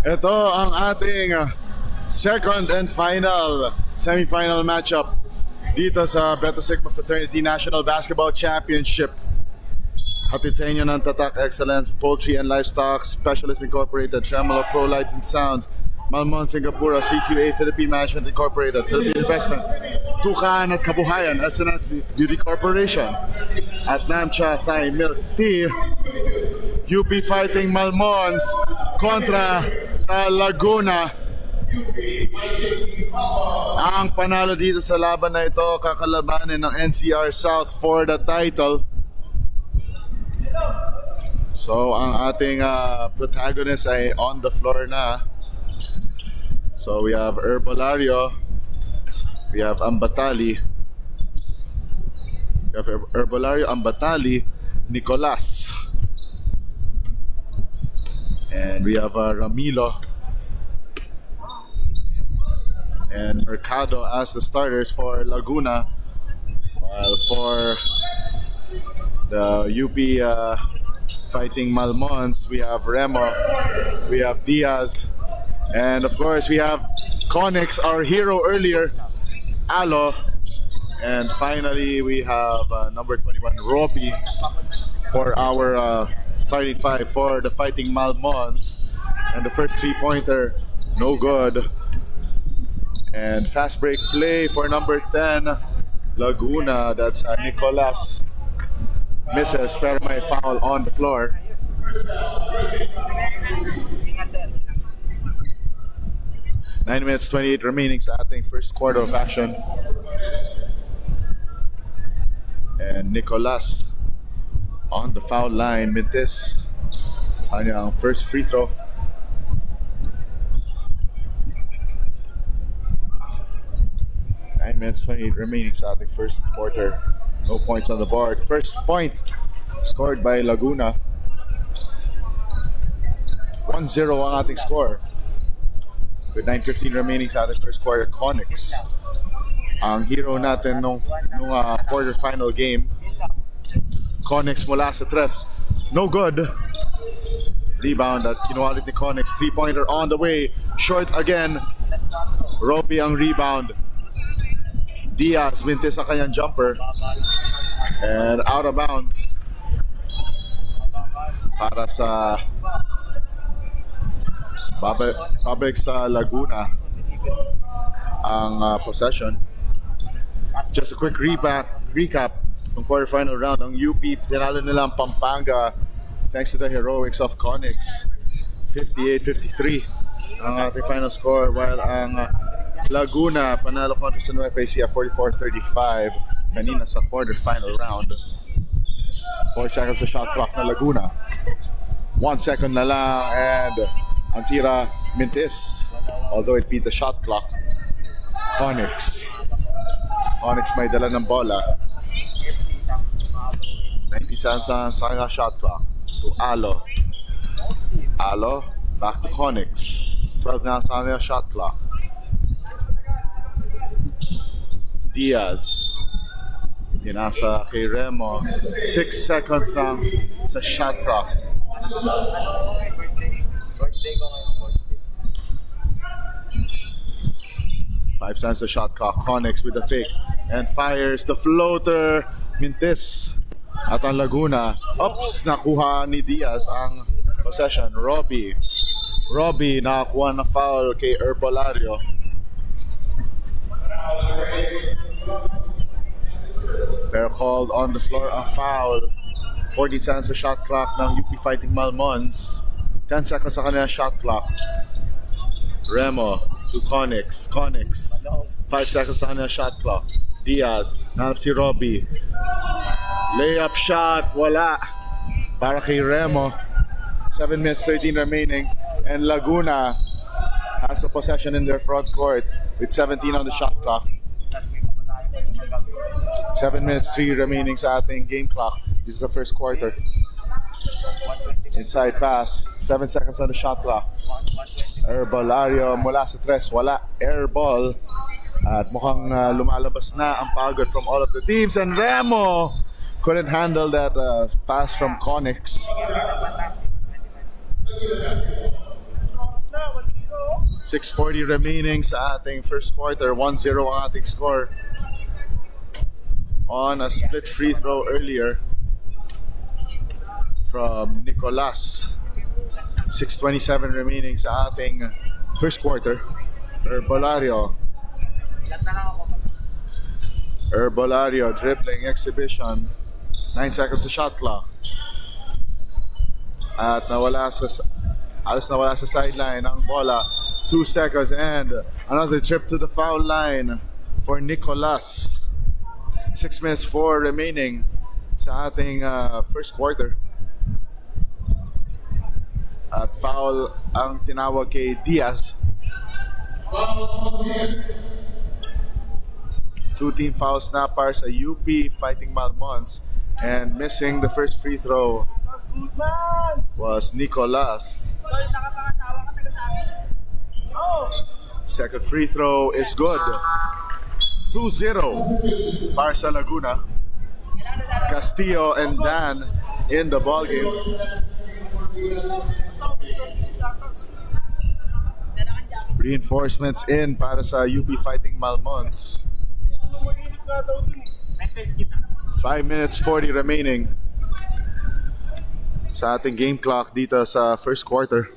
Ito ang ating second and final semi-final matchup dito sa Beta Sigma Fraternity National Basketball Championship. Hatid sa inyo ng Tatak Excellence, Poultry and Livestock Specialist Incorporated, Tremolo Pro Lights and Sounds, Malmon Singapura, CQA Philippine Management Incorporated, Philippine Investment, Tukaan at Kabuhayan, SNF Beauty Corporation, at Namcha Thai Milk Tea, UP Fighting Malmons kontra sa Laguna. Ang panalo dito sa laban na ito kakalabanin ng NCR South for the title. So ang ating protagonist ay on the floor na. So we have Herbolario, we have Ambatali, we have Herbolario, Ambatali, Nicolas, and we have Ramilo and Mercado as the starters for Laguna, while for the UP Fighting Malmons we have Remo, we have Diaz, and of course we have Connex, our hero earlier, Alo, and finally we have number 21 Robbie for our starting five for the Fighting Malmons. And the first three-pointer, no good. And fast break play for number 10 Laguna, that's Nicolas, misses pero may foul on the floor. Nine minutes 28 remaining sa ating first quarter of action. And Nicolas on the foul line. Mintis sa kanyang first free throw. Nine minutes 28 remaining sa ating first quarter. No points on the board. First point scored by Laguna. 1-0 ang ating score. With 9:15 remaining sa ating first quarter, Connex, ang hero natin nung quarter-final game. Connex mula sa tres, no good. Rebound at kinuha ulit ni Connex. Three-pointer on the way, short again. Robbie ang rebound. Diaz mintis ang kanyang jumper. And out of bounds para sa babalik sa Laguna ang possession. Just a quick recap ng quarterfinal round. Ang UP tinalo nila ang Pampanga thanks to the heroics of Connex, 58-53 ang ating final score, while ang Laguna panalo kontra sa Nueva Ecija 44-35 kanina sa quarterfinal round. 4 seconds sa shot clock na Laguna, 1 second na lang, and ang tira mintis, although it beat the shot clock. Connex may dala ng bola. 90 seconds sa kanyang shot clock to Alo, back to Connex. 12 na sa kanyang shot clock. Diaz pinasa kay Remo. 6 seconds lang sa shot clock. 5 seconds the shot clock. Connex with the fake and fires the floater. Mintis at ang Laguna. Oops, nakuha ni Diaz ang possession. Robbie nakakuha na foul kay Herbolario. They're called on the floor a foul. 40 seconds the shot clock ng UP Fighting Malmons. 10 seconds sa kanilang shot clock. Remo to Connex. 5 seconds sa kanilang shot clock. Diaz, nahanap si Robbie. Layup shot, wala para kay Remo. 7 minutes 13 remaining, and Laguna has the possession in their front court with 17 on the shot clock. 7 minutes 3 remaining sa ating game clock. This is the first quarter. Inside pass, 7 seconds on the shot clock. Herbolario mula sa tres, wala. Air ball. At mukhang lumalabas na ang pagod from all of the teams. And Remo couldn't handle that pass from Connex. 6:40 remaining sa ating first quarter. 1-0 ang ating score on a split free throw earlier from Nicolas. 6:27 remaining sa ating first quarter. Herbolario dribbling exhibition. 9 seconds sa shot clock. At nawala sa sideline ang bola. 2 seconds and another trip to the foul line for Nicolas. 6 minutes 4 remaining sa ating first quarter. At foul ang tinawag kay Diaz. 2 team fouls na para sa UP Fighting Malmons. And missing the first free throw was Nicolas. Second free throw is good. 2-0 para sa Laguna. Castillo and Dan in the ballgame. Reinforcements in para sa UP Fighting Malmons. 5 minutes 40 remaining sa ating game clock dito sa first quarter.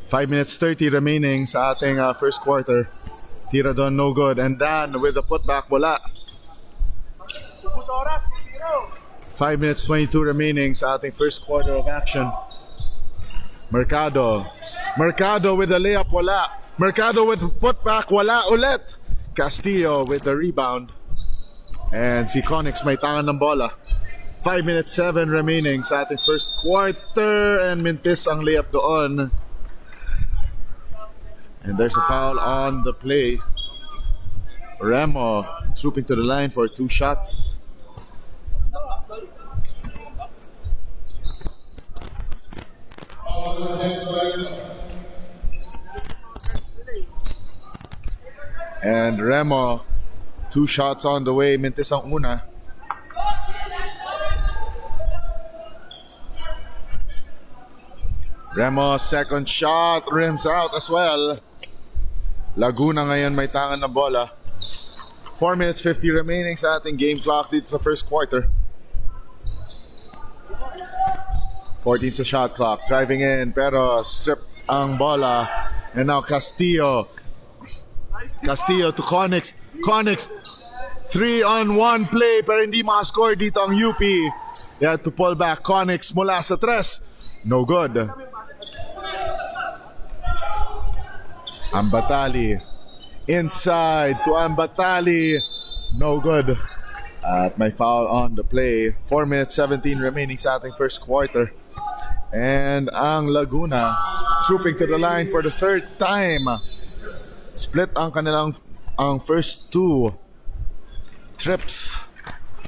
5 minutes 30 remaining sa ating first quarter. Tira doon, no good. And Dan with the putback, wala. 5 minutes 22 remaining sa ating first quarter of action. Mercado with the layup, wala. Mercado with putback, wala ulit. Castillo with the rebound. And si Conix may tangan ng bola. 5 minutes 7 remaining sa ating first quarter. And mintis ang layup doon. And there's a foul on the play. Remo swooping to the line for 2 shots. And Remo, 2 shots on the way. Mintis ang una. Remo, second shot, rims out as well. Laguna ngayon may tangan ng bola. 4 minutes 50 remaining sa ating game clock dito sa first quarter. 14 sa shot clock. Driving in pero stripped ang bola. And now Castillo to Conix. Conix 3-on-1 play pero hindi makascore dito ang UP. They had to pull back. Conix mula sa 3. No good. Ambatali inside to Ambatali, no good. At may foul on the play. 4 minutes 17 remaining sa ating first quarter. And ang Laguna trooping to the line for the 3rd time. Split ang kanilang first 2 trips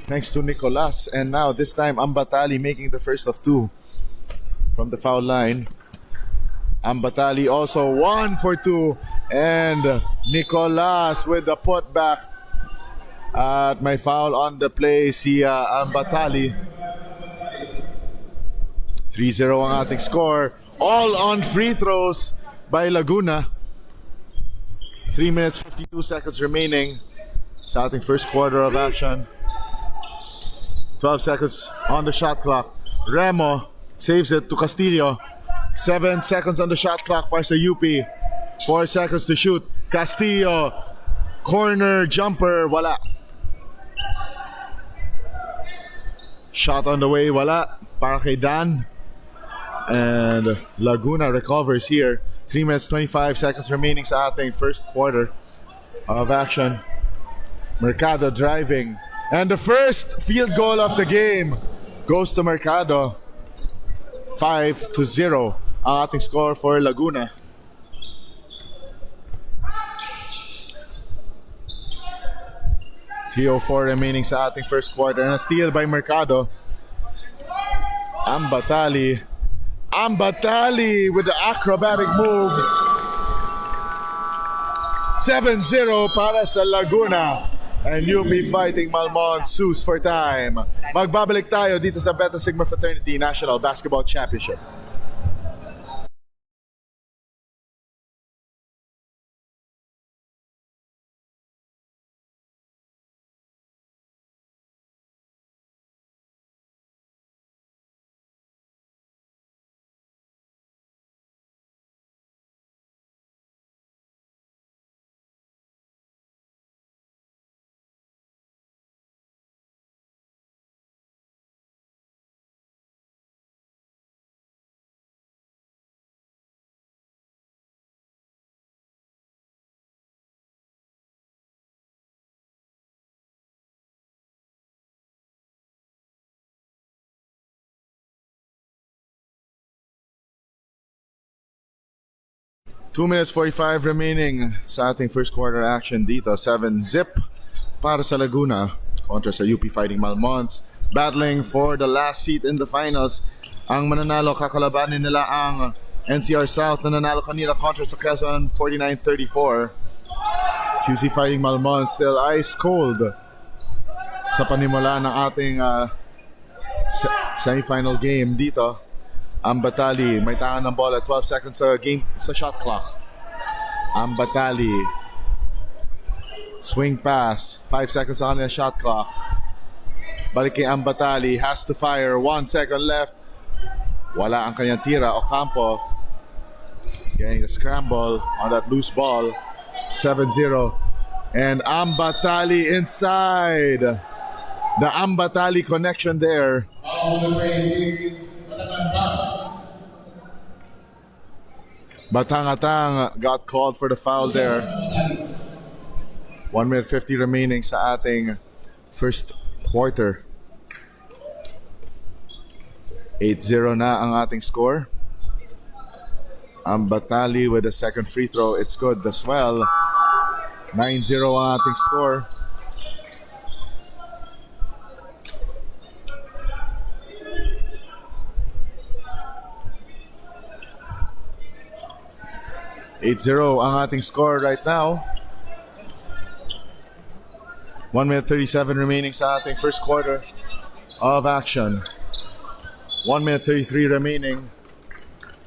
thanks to Nicolas. And now this time Ambatali making the first of 2 from the foul line. Ambatali also 1 for 2. And Nicolas with the putback. At may foul on the play si Ambatali. 3-0 ang ating score. All on free throws by Laguna. 3 minutes 52 seconds remaining sa ating first quarter of action. 12 seconds on the shot clock. Remo saves it to Castillo. 7 seconds on the shot clock para sa UP. 4 seconds to shoot. Castillo, corner jumper, wala. Shot on the way, wala. Para kay Dan. And Laguna recovers here. 3 minutes 25 seconds remaining sa ating first quarter of action. Mercado driving. And the first field goal of the game goes to Mercado. 5-0 ang ating score for Laguna. .304 remaining sa ating first quarter. And a steal by Mercado. Ambatali with the acrobatic move. 7-0 para sa Laguna. And UP Fighting Malmon sues for time. Magbabalik tayo dito sa Beta Sigma Fraternity National Basketball Championship. 2 minutes 45 remaining sa ating first quarter action dito. 7-zip para sa Laguna kontra sa UP Fighting Malmons. Battling for the last seat in the finals. Ang mananalo kakalabanin nila ang NCR South na nanalo kanina kontra sa Quezon 49-34. QC Fighting Malmons still ice cold sa panimula ng ating semifinal game dito. Ambatali may tangan ng bola, 12 seconds sa game sa shot clock. Ambatali swing pass, 5 seconds sa kanila shot clock. Balik kay Ambatali, has to fire, 1 second left. Wala ang kanyang tira. Ocampo getting the scramble on that loose ball. 7-0 and Ambatali inside. The Ambatali connection there. Batangatang got called for the foul there. 1 minute 50 remaining sa ating first quarter. 8-0 na ang ating score. Ambatali with the second free throw. It's good as well. 9-0 ang ating score. Ang ating score right now. 1 minute 37 remaining sa ating first quarter of action. 1 minute 33 remaining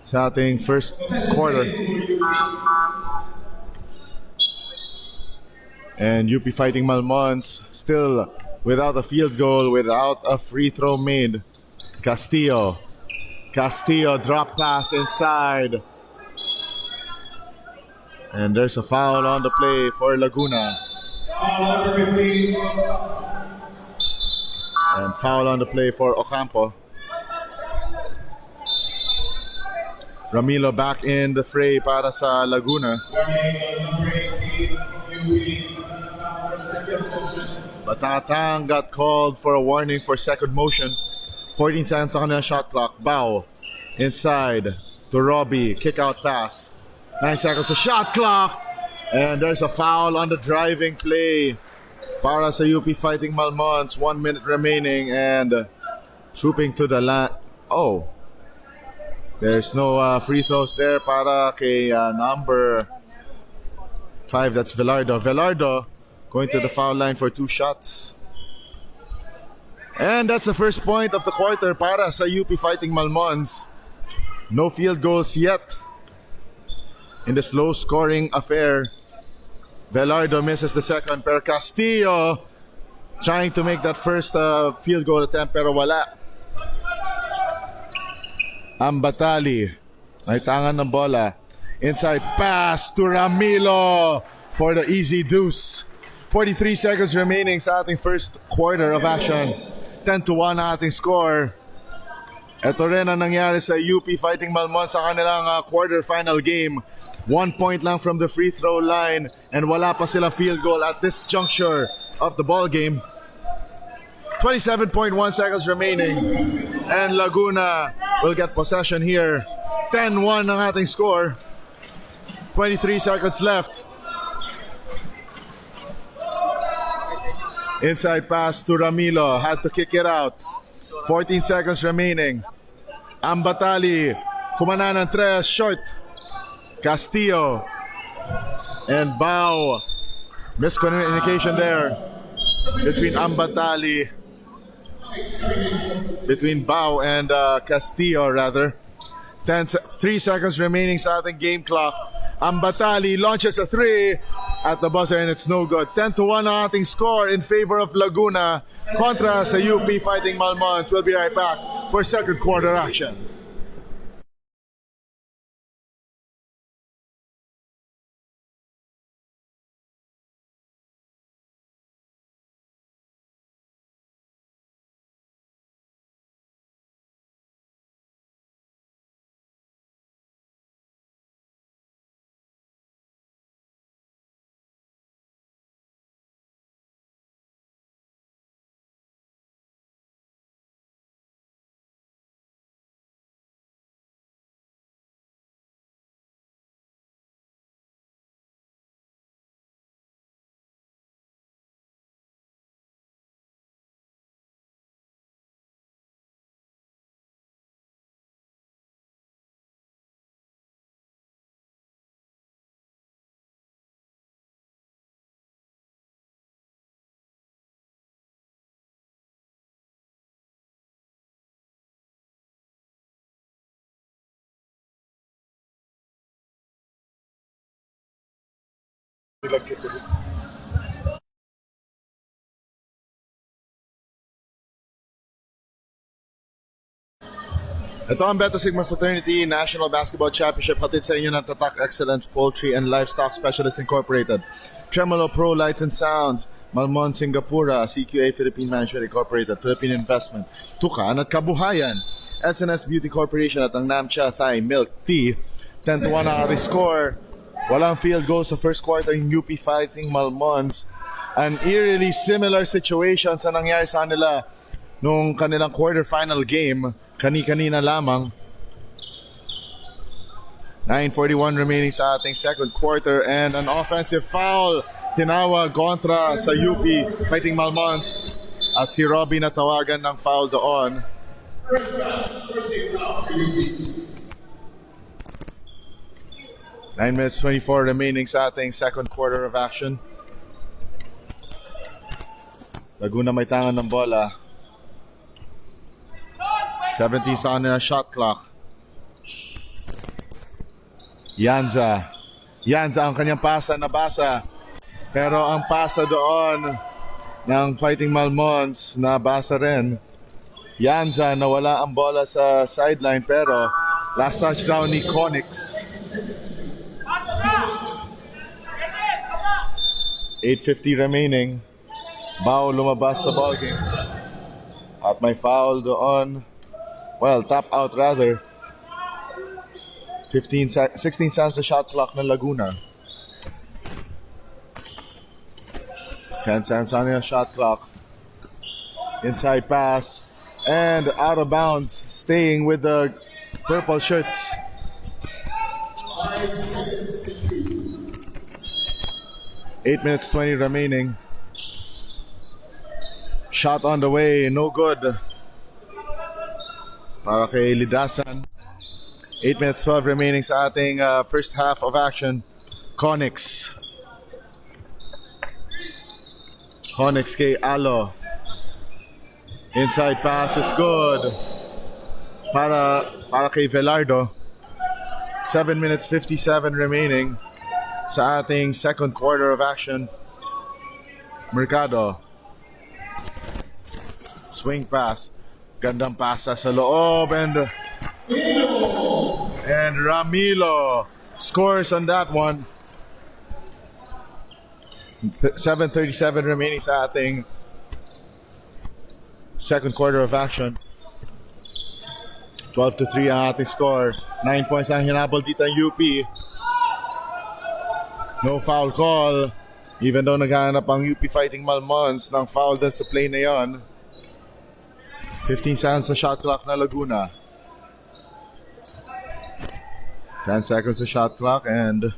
sa ating first quarter. And UP Fighting Malmons still without a field goal, without a free throw made. Castillo drop pass inside. And there's a foul on the play for Laguna. And foul on the play for Ocampo. Ramilo back in the fray para sa Laguna. Batangatang got called for a warning for second motion. 14 seconds sa kanilang shot clock. Bao inside to Robbie. Kick out pass. 9 seconds sa shot clock. And there's a foul on the driving play para sa UP Fighting Malmons. 1 minute remaining and trooping to the line. Oh, there's no free throws there para kay number 5. That's Velardo. Velardo going to the foul line for 2 shots. And that's the first point of the quarter para sa UP Fighting Malmons. No field goals yet in this low-scoring affair. Velardo misses the second, pero Castillo trying to make that first field goal attempt, pero wala. Ambatali, may tangan ng bola. Inside pass to Ramilo for the easy deuce. 43 seconds remaining sa ating first quarter of action. 10-1 ang ating score. Ito rin ang nangyari sa UP Fighting Malmons sa kanilang quarter-final game. 1 point lang from the free throw line and wala pa sila field goal at this juncture of the ball game. 27.1 seconds remaining and Laguna will get possession here. 10-1 ang ating score. 23 seconds left. Inside pass to Ramilo, had to kick it out. 14 seconds remaining. Ambatali, kumana ng 3, short. Castillo and Bao. Miscommunication there between Ambatali, between Bao and Castillo rather. 3 seconds remaining sa ating game clock. Ambatali launches a 3 at the buzzer and it's no good. 10-1 ang ating score in favor of Laguna kontra sa UP Fighting Malmons. We'll be right back for second quarter action. Ito ang Beta Sigma Fraternity National Basketball Championship, hatid sa inyo ng Tatak Excellence Poultry and Livestock Specialists Incorporated, Tremolo Pro Lights and Sounds, Malmon Singapura, CQA Philippine Management Incorporated, Philippine Investment, Tukan at Kabuhayan, SNS Beauty Corporation at ang Namcha Thai Milk Tea. 10-1 ang ating score. Walang field goal sa first quarter yung UP fighting Malmons. An eerily similar situation sa nangyari sa kanila nung kanilang quarterfinal game. Kani-kanina lamang. 9:41 remaining sa ating second quarter and an offensive foul tinawag kontra sa UP fighting Malmons at si Robbie natawagan ng foul doon. 9:24 remaining sa ating second quarter of action. Laguna may tangan ng bola. 17 sa na shot clock. Yanza ang kanyang pasa nabasa. Pero ang pasa doon ng Fighting Malmons nabasa rin. Yanza nawala ang bola sa sideline pero last touchdown ni Conix. 8:50 remaining. Bao lumabas sa ballgame. At may foul doon. Well, tap out rather. 16 seconds sa shot clock ng Laguna. 10 seconds on the shot clock. Inside pass. And out of bounds. Staying with the purple shirts. 8:20 remaining. Shot on the way. No good. Para kay Lidasan. 8:12 remaining sa ating first half of action. Conix kay Alo. Inside pass is good. Para kay Velardo. 7:57 remaining sa ating second quarter of action. Mercado. Swing pass. Gandang pasa sa loob and Ramilo scores on that one. 7:37 remaining sa ating second quarter of action. 12-3 ang ating score. 9 points ang hinabol dito ang UP. No foul call. Even though naghahanap ang UP fighting Malmons ng foul din sa play na yon. 15 seconds sa shot clock na Laguna. 10 seconds sa shot clock and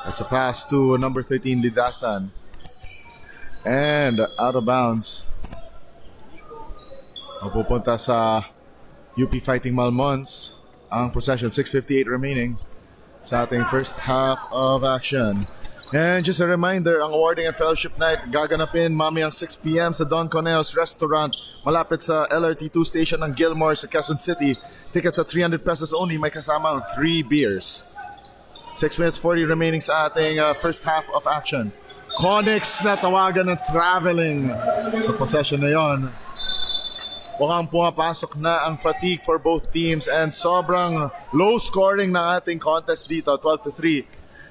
that's a pass to number 13 Lidasan. And out of bounds. Mapupunta sa UP fighting Malmons. Ang possession, 6:58 remaining sa ating first half of action. And just a reminder, ang awarding and fellowship night gaganapin mamayang 6 p.m. sa Don Coneo's Restaurant malapit sa LRT2 station ng Gilmore sa Quezon City. Tickets at 300 pesos only, may kasama ang 3 beers. 6:40 remaining sa ating first half of action. Conix na tawagan ng traveling sa possession na yon. Mukhang pumapasok na ang fatigue for both teams and sobrang low scoring ng ating contest dito, 12-3.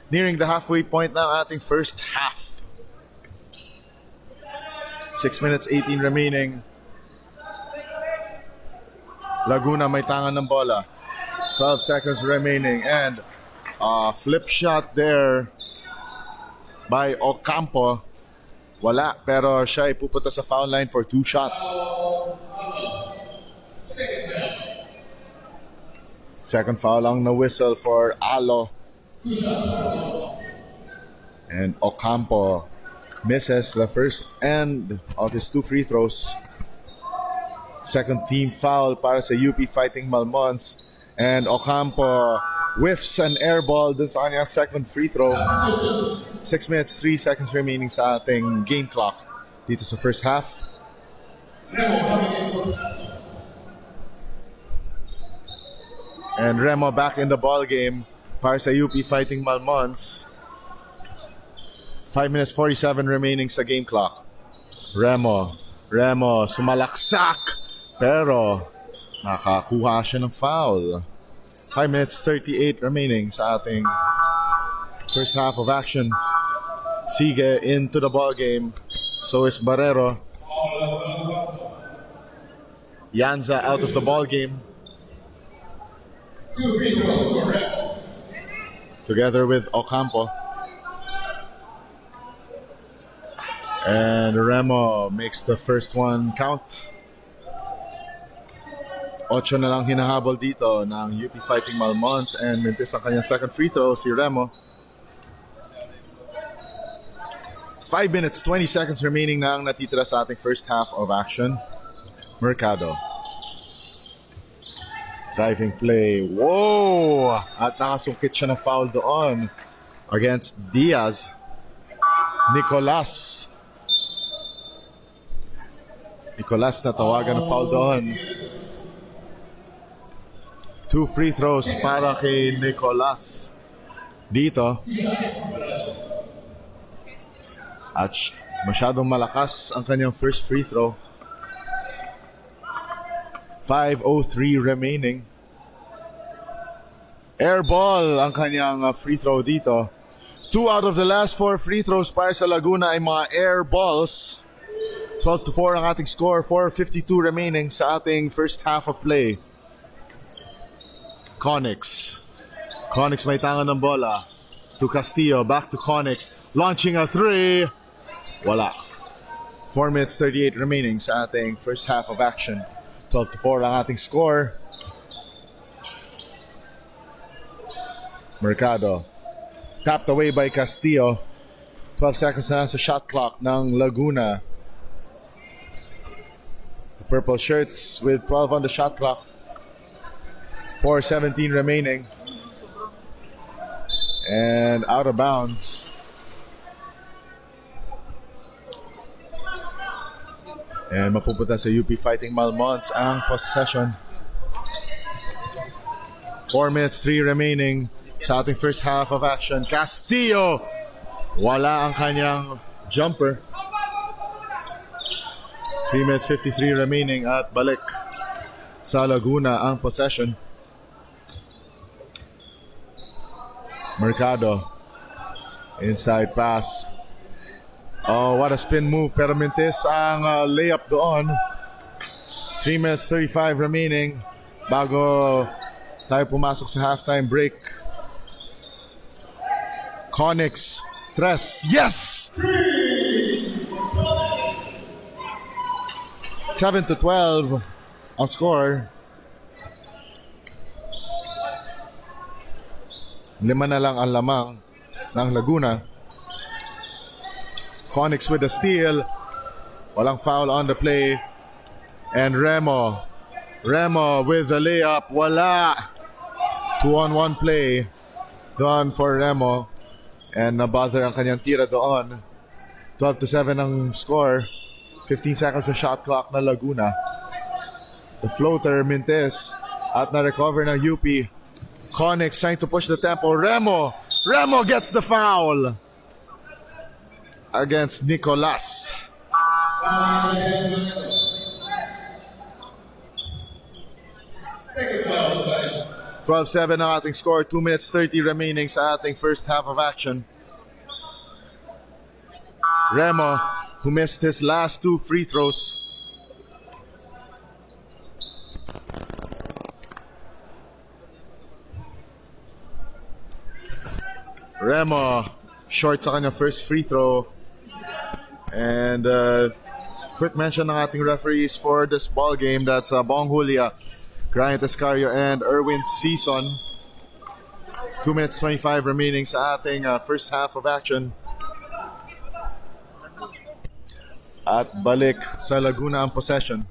Nearing the halfway point ng ating first half. 6:18 remaining. Laguna may tangan ng bola. 12 seconds remaining and flip shot there by Ocampo. Wala, pero siya ay pupunta sa foul line for 2 shots. Second foul ang na-whistle for Alo. And Ocampo misses the first end of his 2 free throws. Second team foul para sa UP fighting Malmons. And Ocampo whiffs an air ball dun sa kanyang second free throw. 6 minutes, 3 seconds remaining sa ating game clock dito sa first half. And Remo back in the ball game para sa UP fighting Malmons. 5 minutes 47 remaining sa game clock. Remo sumalaksak pero nakakuha siya ng foul. 5 minutes 38 remaining sa ating first half of action. Sige into the ball game. So is Barrero. Yanza out of the ball game. Together with Ocampo. And Remo makes the first one count. 8 na lang hinahabol dito ng UP Fighting Malmons and mintis ang kanyang second free throw si Remo. 5 minutes 20 seconds remaining na ang natitira sa ating first half of action. Mercado. Driving play. Whoa! At nakasungkit siya ng foul doon against Diaz. Nicolas natawagan ng foul doon. 2 free throws para kay Nicolas dito. At masyadong malakas ang kanyang first free throw. 5:03 remaining. Air ball ang kanyang free throw dito. 2 out of the last 4 free throws para sa Laguna ay mga air balls. 12-4 ang ating score. 4:52 remaining sa ating first half of play. Conix may tangan ng bola. To Castillo, back to Conix. Launching a 3. Wala. 4 minutes 38 remaining sa ating first half of action. 12-4 ang ating score. Mercado. Tapped away by Castillo. 12 seconds na sa shot clock ng Laguna. The purple shirts with 12 on the shot clock. 4:17 remaining. And out of bounds. And mapupunta sa UP Fighting Malmons ang possession. 4 minutes 3 remaining sa ating first half of action. Castillo! Wala ang kanyang jumper. 3 minutes 53 remaining at balik sa Laguna ang possession. Mercado. Inside pass. Oh, what a spin move. Pero mintis ang layup doon. 3 minutes 35 remaining bago tayo pumasok sa halftime break. Conix. Tres. Yes! 7-12 ang score. 5 na lang ang lamang ng Laguna. Conix with the steal. Walang foul on the play. And Remo with the layup. Wala. 2-on-1 play done for Remo. And nabother ang kanyang tira doon. 12-7 ang score. 15 seconds sa shot clock na Laguna. The floater, Mintes. At na-recover ng UP. Conix trying to push the tempo. Remo gets the foul against Nicolas. 12-7 ang ating score. 2 minutes 30 remaining sa ating first half of action. Remo, who missed his last 2 free throws. Remo short sa kanyang first free throw. And quick mention ng ating referees for this ball game. That's Bong Julia, Grant Escario, and Erwin Season. 2 minutes 25 remaining sa ating first half of action. At balik sa Laguna ang possession.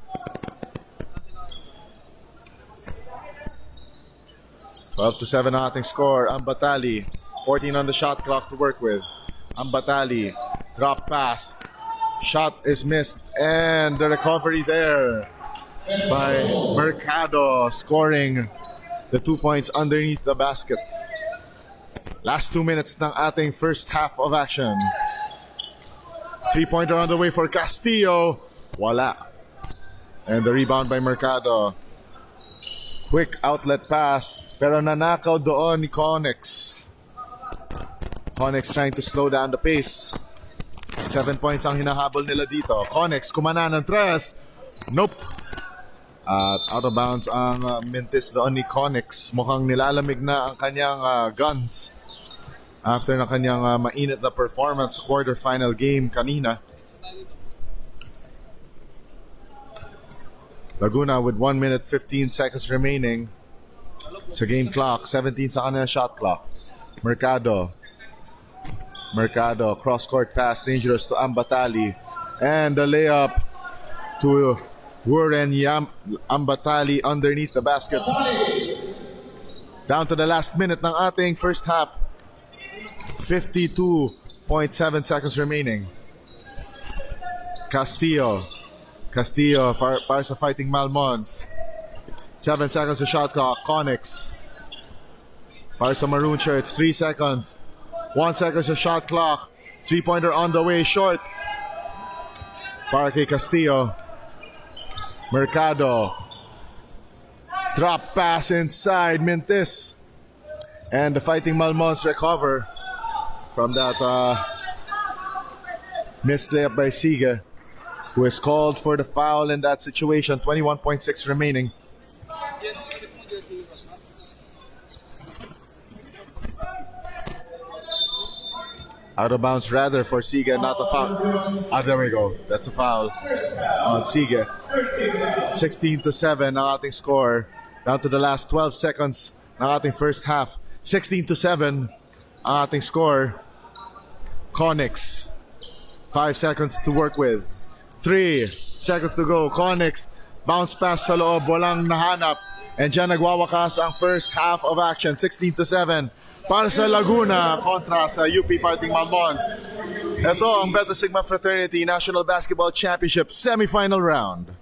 Twelve to 7 ang ating score. Ang Batali, 14 on the shot clock to work with. Ang Batali, drop pass. Shot is missed. And the recovery there by Mercado, scoring the 2 points underneath the basket. Last 2 minutes ng ating first half of action. Three-pointer on the way for Castillo. Wala. And the rebound by Mercado. Quick outlet pass. Pero nanakaw doon ni Connex. Connex trying to slow down the pace. 7 points ang hinahabol nila dito. Connex kumana ng tres. Nope. At out of bounds ang mintis doon ni Connex. Mukhang nilalamig na ang kanyang guns after na kanyang mainit na performance quarterfinal game kanina. Laguna with 1 minute 15 seconds remaining sa game clock. 17 sa kanila shot clock. Mercado, cross-court pass, dangerous to Ambatali. And the layup to Warren Ambatali underneath the basket. Down to the last minute ng ating first half. 52.7 seconds remaining. Castillo para sa Fighting Malmons. 7 seconds to shot clock. Connex para sa Maroon Shirts. 3 seconds. 1 second sa shot clock. 3-pointer on the way, short. Para kay Castillo. Mercado. Drop pass inside. Mintis. And the Fighting Malmons recover from that missed layup by Siga, who is called for the foul in that situation. 21.6 remaining. Out of bounds rather for Siga, not a foul. There we go. That's a foul on Siga. 16-7 ang ating score. Down to the last 12 seconds ng ating first half. 16-7 ang ating score. Connex. 5 seconds to work with. 3 seconds to go. Connex. Bounce pass sa loob. Walang nahanap. And dyan nagwawakas ang first half of action. 16-7 para sa Laguna kontra sa UP Fighting Malmons. Ito ang Beta Sigma Fraternity National Basketball Championship semifinal round.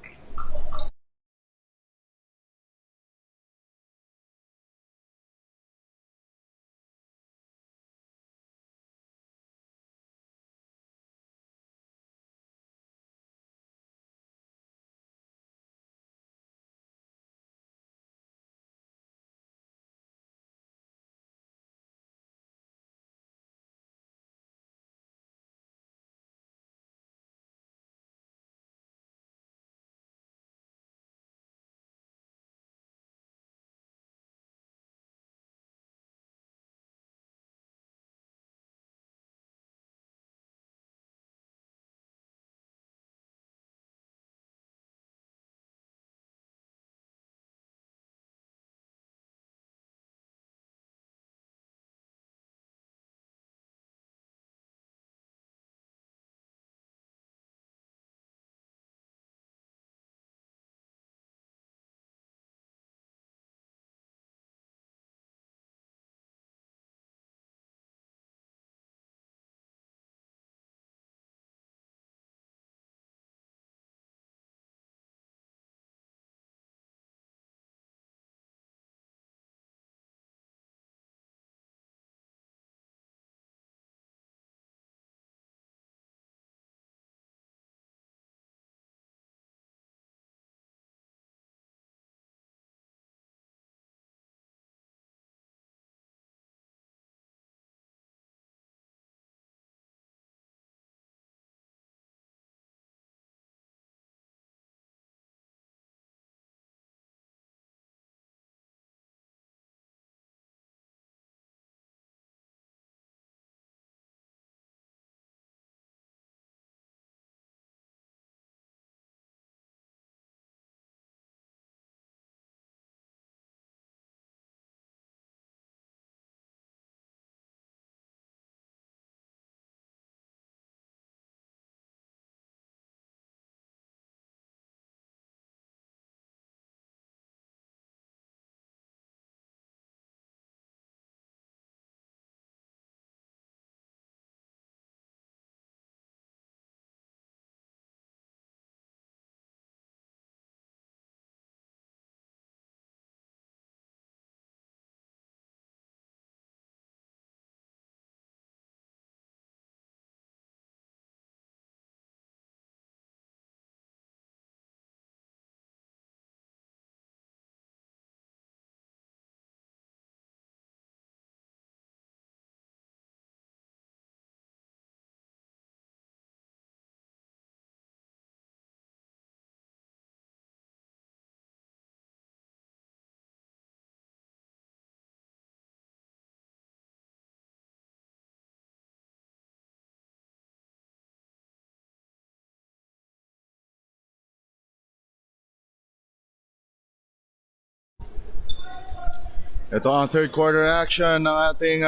Ito ang third quarter action ng ating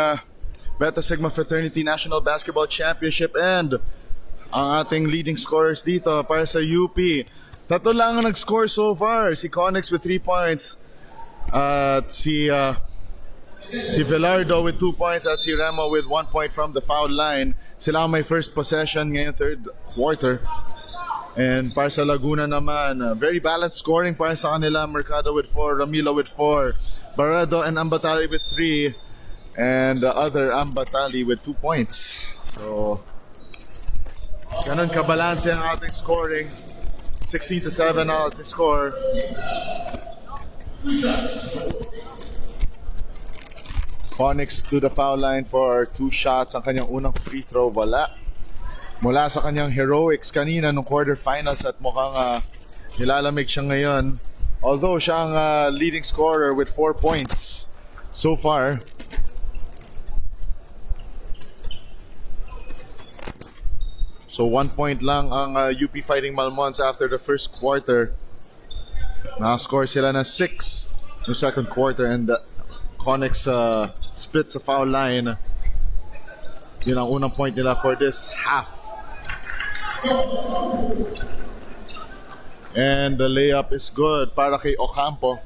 Beta Sigma Fraternity National Basketball Championship, and ang ating leading scorers dito para sa UP. Tatlo lang ang nag-score so far. Si Connex with 3 points. At si Velardo with 2 points at si Remo with 1 point from the foul line. Sila ang may first possession ngayong third quarter. And para sa Laguna naman, very balanced scoring para sa kanila. Mercado with 4, Ramilo with 4, Barredo and Ambatali with 3, and the other Ambatali with 2 points. So, ganun kabalanse ang ating scoring. 16-7 ang ating score. Connex to the foul line for 2 shots. Ang kanyang unang free throw, wala. Mula sa kanyang heroics kanina nung quarterfinals, at mukhang nilalamig siya ngayon. Although siya ang leading scorer with 4 points so far. So 1 point lang ang UP Fighting Malmons after the first quarter. Nakascore sila na 6 no second quarter, and Connex splits sa foul line. Yun ang unang point nila for this half. And the layup is good para kay Ocampo.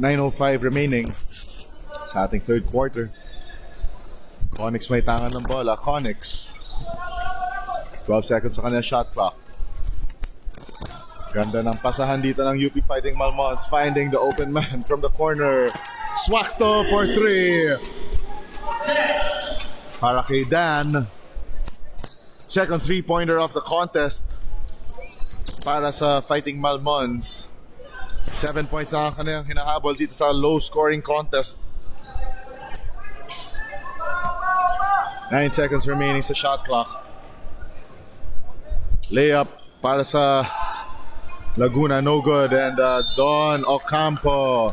9:05 remaining sa ating third quarter. Connex may tangan ng bola. Connex 12 seconds sa kanya shot clock. Ganda ng pasahan dito ng UP Fighting Malmons, finding the open man from the corner. Swakto for 3 para kay Dan. Second 3-pointer of the contest para sa Fighting Malmons. 7 points na ang kanilang hinahabol dito sa low-scoring contest. 9 seconds remaining sa shot clock. Layup para sa Laguna, no good. And Don Ocampo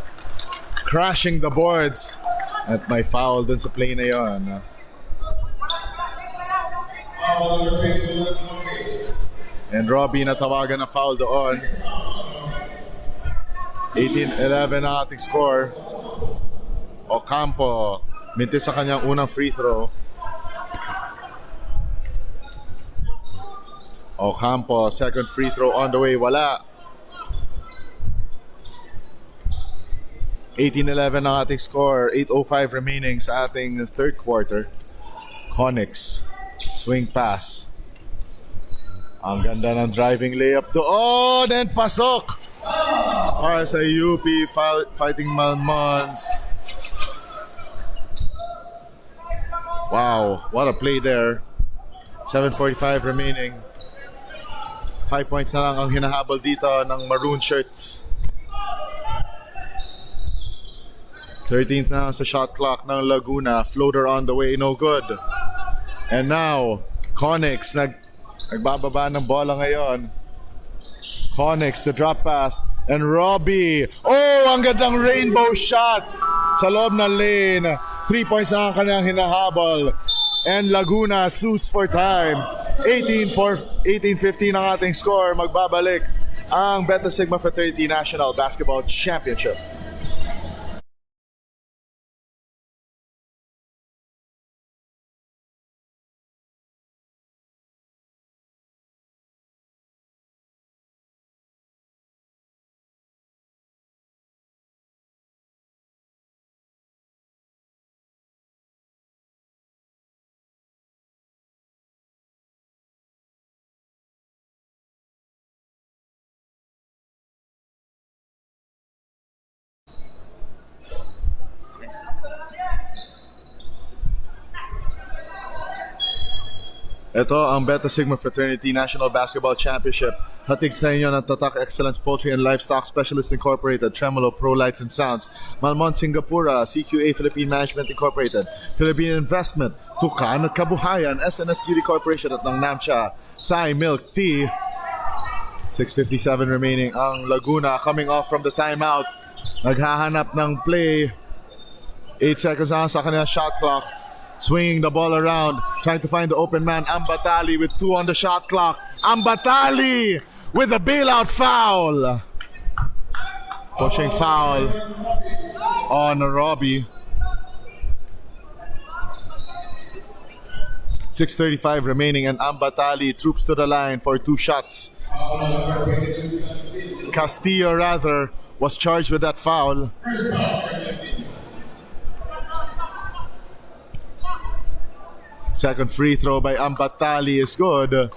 crashing the boards. At may foul dun sa play na yun. And Robbie natawagan na foul doon. 18-11 ang ating score. Ocampo mintis sa kanyang unang free throw. Ocampo, second free throw on the way, wala. 18-11 ang ating score. 8:05 remaining sa ating third quarter. Connex, swing pass. Ang ganda ng driving layup doon, and pasok para sa UP Fighting Malmons. Wow, what a play there. 7:45 remaining. 5 points na lang ang hinahabol dito ng maroon shirts. 13th na sa shot clock ng Laguna. Floater on the way, no good. And now, Connex nagbababa ng bola ngayon. Connex, the drop pass. And Robbie. Oh, ang gandang rainbow shot sa loob ng lane. 3 points na ang kanyang hinahabol. And Laguna sues for time. 18-15 ang ating score. Magbabalik ang Beta Sigma Fraternity National Basketball Championship. Ito ang Beta Sigma Fraternity National Basketball Championship. Hatid sa inyo ng Tatak Excellence Poultry and Livestock Specialist Incorporated, Tremolo Pro Lights and Sounds, Malmon Singapura, CQA Philippine Management Incorporated, Philippine Investment, Tukan at Kabuhayan, SNS Beauty Corporation at ng Namcha, Thai Milk Tea. 6:57 remaining ang Laguna coming off from the timeout. Naghahanap ng play. 8 seconds na sa kanilang shot clock. Swinging the ball around, trying to find the open man. Ambatali with 2 on the shot clock. Ambatali with a bailout foul. Pushing foul on Robbie. 6:35 remaining, and Ambatali troops to the line for 2 shots. Castillo, rather, was charged with that foul. Second free throw by Ambatali is good.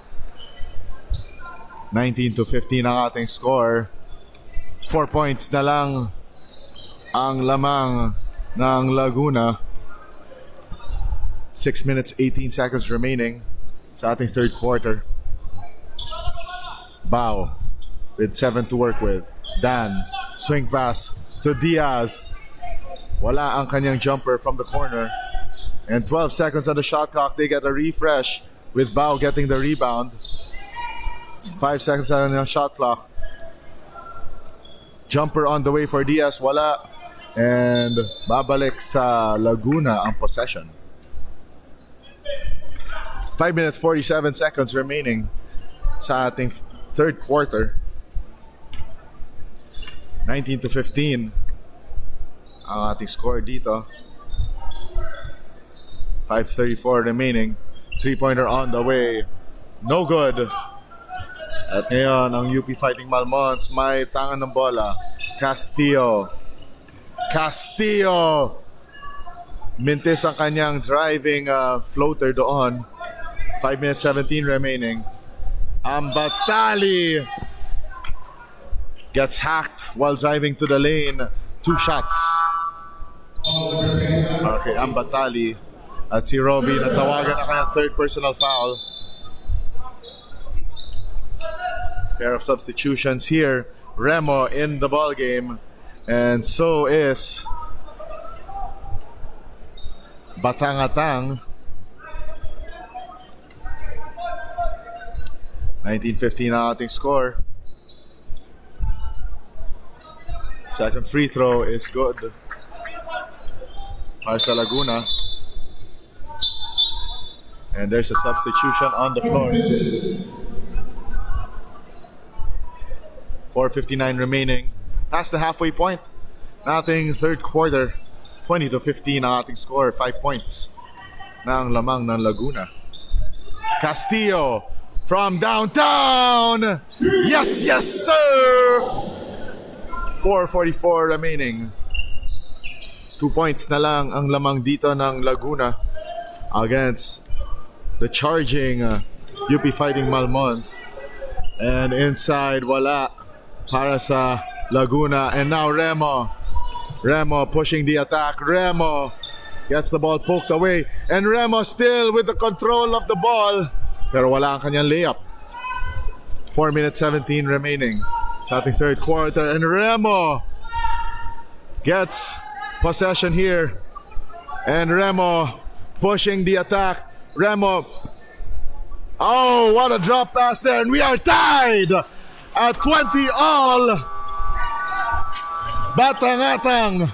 19-15 ang ating score. 4 points na lang ang lamang ng Laguna. 6 minutes 18 seconds remaining sa ating third quarter. Bao with 7 to work with. Dan, swing pass to Diaz. Wala ang kanyang jumper from the corner. And 12 seconds on the shot clock. They get a refresh with Bao getting the rebound. It's 5 seconds on the shot clock. Jumper on the way for Diaz. Wala. And babalik sa Laguna ang possession. 5 minutes 47 seconds remaining sa ating third quarter. 19-15 ang ating score dito. 5:34 remaining. 3-pointer on the way. No good. At ngayon, ang UP Fighting Malmons may tangan ng bola. Castillo. Mintis ang kanyang driving floater doon. 5 minutes 17 remaining. Ambatali gets hacked while driving to the lane. 2 shots. Okay, Ambatali. At si Robbie natawagan na kanyang third personal foul. Pair of substitutions here. Remo in the ball game, and so is Batangatang. 19-15 ang ating score. Second free throw is good para sa Laguna. And there's a substitution on the floor. 4:59 remaining. Past the halfway point. Ating third quarter. 20-15 ang ating score. 5 points ng lamang ng Laguna. Castillo from downtown. Yes, sir! 4:44 remaining. 2 points na lang ang lamang dito ng Laguna against the charging UP Fighting Malmons. And inside, wala para sa Laguna. And now Remo pushing the attack. Remo gets the ball poked away. And Remo still with the control of the ball. Pero wala ang kanyang layup. 4 minutes 17 remaining sa ating third quarter. And Remo gets possession here. And Remo pushing the attack. Remo. Oh, what a drop pass there. And we are tied at 20 all. Batangatang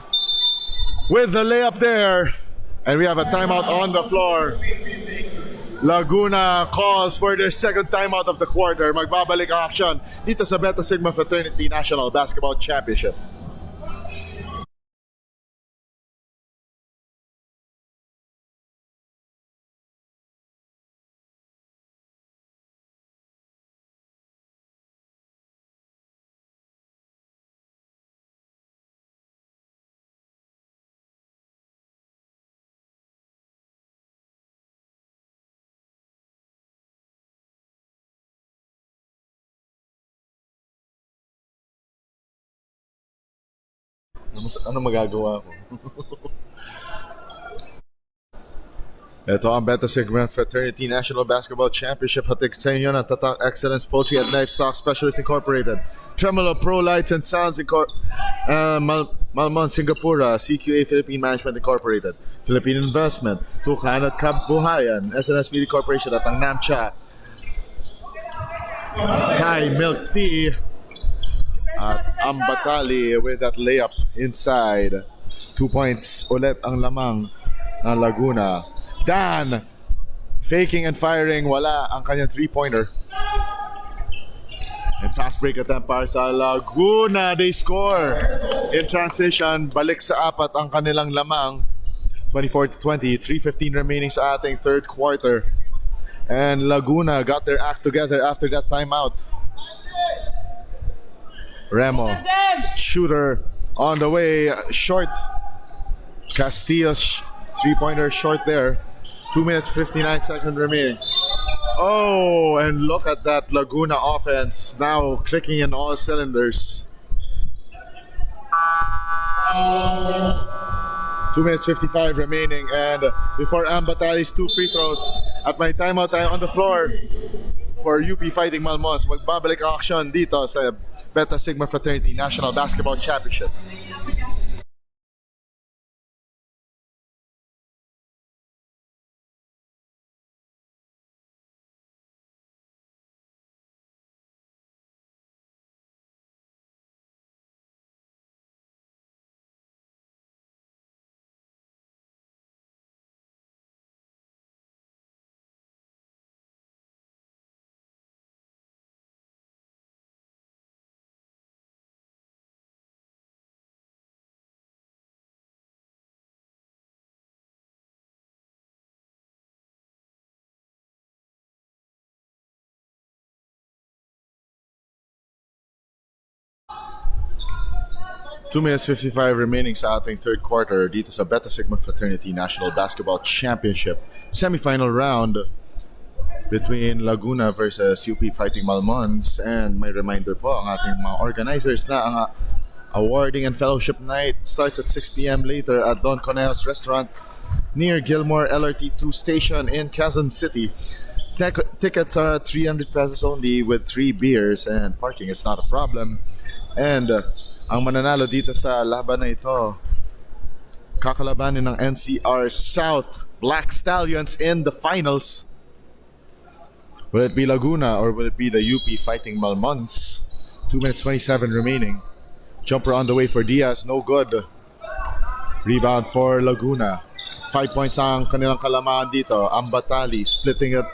with the layup there. And we have a timeout on the floor. Laguna calls for their second timeout of the quarter. Magbabalik ang action dito sa Beta Sigma Fraternity National Basketball Championship. Ano magagawa ko? Ito ang Beta Sigma Fraternity National Basketball Championship. Hatid sa inyo ng Tatak Excellence Poultry and Knife Stock Specialists Incorporated, Tremolo Pro Lights and Sounds Malmon Singapura, CQA Philippine Management Incorporated, Philippine Investment, Tukan at Kabuhayan, SNS Media Corporation at ang NAMCHA, Kai Milk Tea, at Ambatali with that layup inside. 2 points ulit ang lamang ng Laguna. Dan faking and firing. Wala ang kanyang 3-pointer. And fast break attempt para sa Laguna. They score in transition. Balik sa apat ang kanilang lamang. 24-20. 3:15 remaining sa ating third quarter. And Laguna got their act together after that timeout. Remo, shooter on the way, short. Castillo's three-pointer short there. 2 minutes 59 seconds remaining. Oh, and look at that Laguna offense now clicking in all cylinders. 2 minutes 55 remaining, and before Ambatali's two free throws, at my timeout tayo on the floor for UP Fighting Malmons. Magbabalik ang aksyon dito sa Beta Sigma Fraternity National Basketball Championship. Two minutes 55 remaining sa ating third quarter dito sa Beta Sigma Fraternity National Basketball Championship semifinal round between Laguna versus UP Fighting Malmons. And may reminder po ang ating mga organizers na ang awarding and fellowship night starts at 6 p.m. later at Don Conejos Restaurant near Gilmore LRT2 station in Quezon City. Tickets are 300 pesos only with 3 beers, and parking is not a problem. And ang mananalo dito sa laban na ito, kakalabanin ng NCR South Black Stallions in the finals. Will it be Laguna or will it be the UP Fighting Malmons? 2 minutes 27 remaining. Jumper on the way for Diaz, no good. Rebound for Laguna. 5 points ang kanilang kalamaan dito. Ambatali splitting it,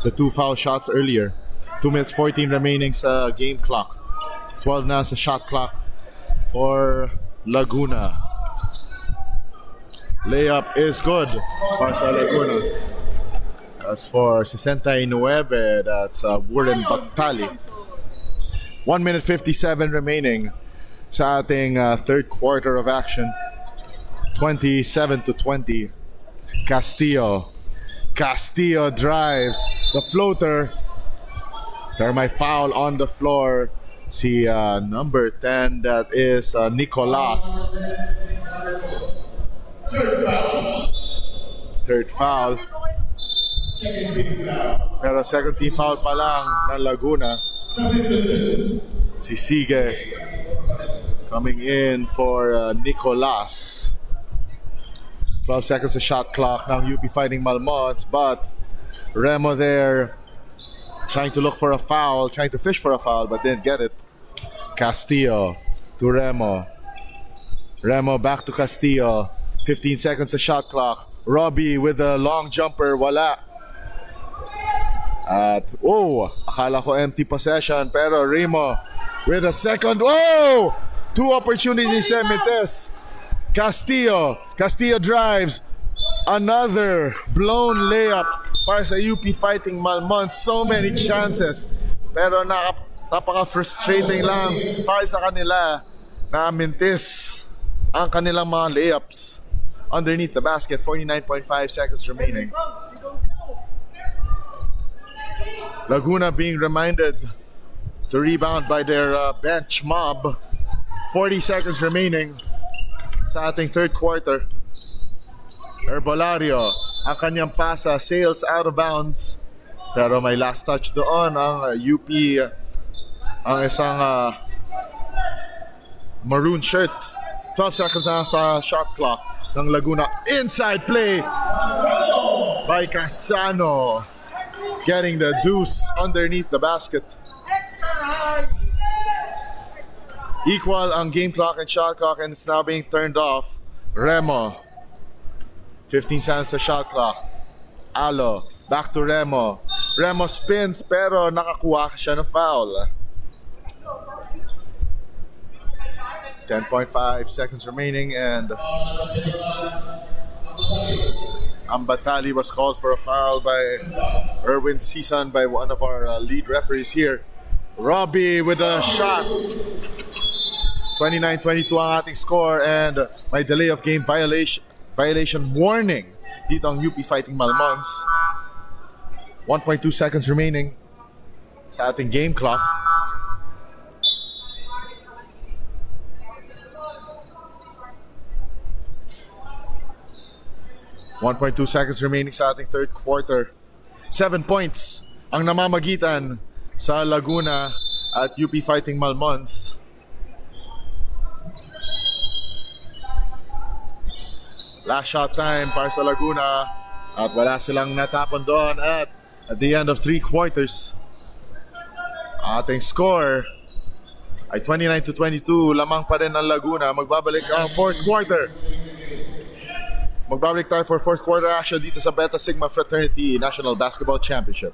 the 2 foul shots earlier. 2 minutes 14 remaining sa game clock. 12 na sa shot clock for Laguna. Layup is good para sa Laguna. As for 69, that's Warren Batali. 1 minute 57 remaining sa ating third quarter of action. 27-20. Castillo drives the floater. There may foul on the floor. Si number 10, that is Nicolas. Third foul. Pero second team foul pa lang ng Laguna. Si Sige coming in for Nicolas. 12 seconds the shot clock ng UP Fighting Malmons, but Remo there trying to look for a foul, trying to fish for a foul, but didn't get it. Castillo to Remo. Remo back to Castillo. 15 seconds the shot clock. Robbie with a long jumper, wala. At, akala ko empty possession, pero Remo with a second. Oh! 2 opportunities there, Mites. Castillo drives. Another blown layup para sa UP Fighting Malmont. So many chances, pero napaka-frustrating lang para sa kanila na mintis ang kanilang mga layups underneath the basket. 49.5 seconds remaining. Laguna being reminded to rebound by their bench mob. 40 seconds remaining sa ating third quarter. Herbolario, ang kanyang pasa sails out of bounds, pero may last touch doon ang UP, ang isang maroon shirt. 12 seconds na sa shot clock ng Laguna. Inside play by Casano, getting the deuce underneath the basket. Equal ang game clock and shot clock, and it's now being turned off. Remo, 15 seconds sa shot clock. Alo, back to Remo. Remo spins pero nakakuha siya ng foul. 10.5 seconds remaining, and Ambatali was called for a foul by Erwin Sisan, by one of our lead referees here. Robbie with a shot. 29-22 ang ating score, and may delay of game violation warning dito ang UP Fighting Malmons. 1.2 seconds remaining sa ating game clock. .2 seconds remaining sa ating third quarter. 7 points ang namamagitan sa Laguna at UP Fighting Malmons. Last shot time para sa Laguna, at wala silang natapon doon at the end of 3 quarters. Ating score ay 29-22. Lamang pa rin ang Laguna. Magbabalik ang fourth quarter. Magbabalik tayo for fourth quarter action dito sa Beta Sigma Fraternity National Basketball Championship.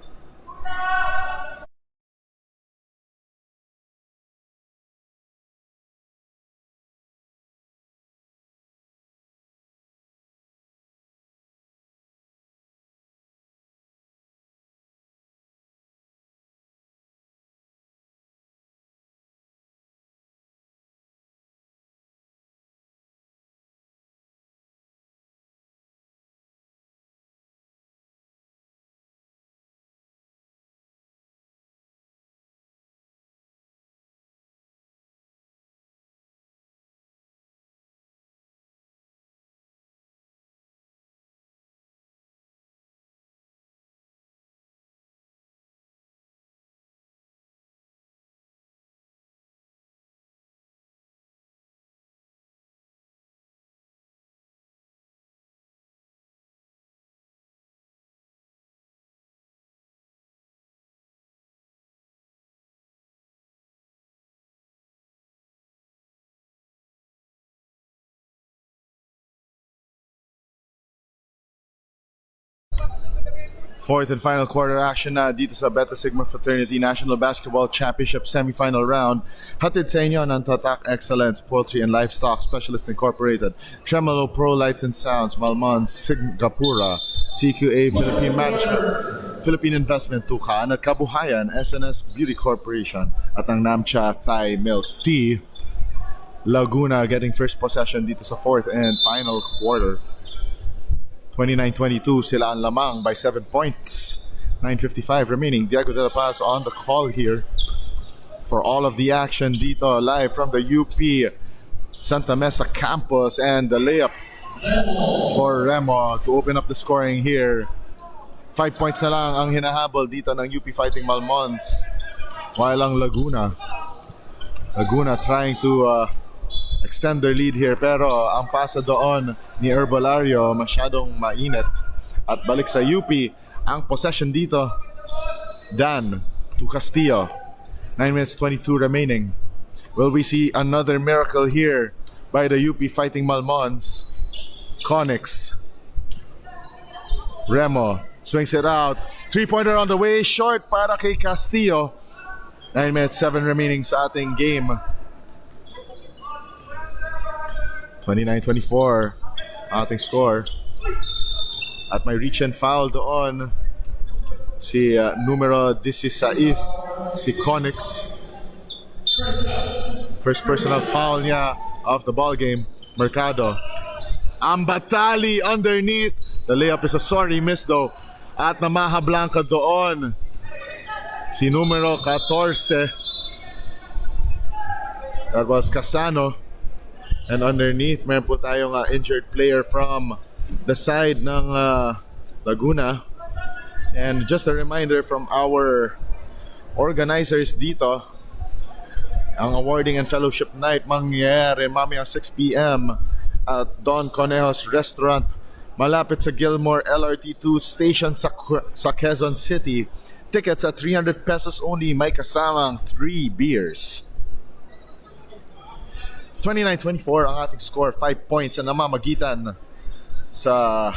Fourth and final quarter action na dito sa Beta Sigma Fraternity National Basketball Championship Semifinal Round. Hatid sa inyo ng Tatak Excellence Poultry and Livestock Specialist Incorporated, Tremolo Pro Lights and Sounds, Malmons, Singapura, CQA Philippine Management, Philippine Investment Tukan at Kabuhayan, SNS Beauty Corporation, at ang Namcha Thai Milk Tea. Laguna getting first possession dito sa fourth and final quarter. 29-22, sila ang lamang by 7 points. 9:55 remaining. Diego de la Paz on the call here for all of the action dito live from the UP Santa Mesa campus, and the layup for Remo to open up the scoring here. 5 points na lang ang hinahabol dito ng UP Fighting Malmons, while ang Laguna trying to extend their lead here, pero ang pasa doon ni Herbalario masyadong mainit, at balik sa UP ang possession dito. Dan to Castillo. 9 minutes 22 remaining. Will we see another miracle here by the UP Fighting Malmons? Conix. Remo swings it out. 3-pointer on the way, short para kay Castillo. 9 minutes 7 remaining sa ating game. 29-24 ating score. At may reach and foul doon si numero 16, si Conix. First personal foul niya of the ball game. Mercado. Ambatali underneath. The layup is a sorry miss though. At namaha blanca doon si numero 14. That was Casano. And underneath, meron po tayong injured player from the side ng Laguna. And just a reminder from our organizers dito, ang awarding and fellowship night mangyayari mamayang 6 p.m. at Don Conejos Restaurant, malapit sa Gilmore LRT2 station sa Quezon City. Tickets at 300 pesos only, may kasamang 3 beers. 29-24 ang ating score. 5 points ang namamagitan sa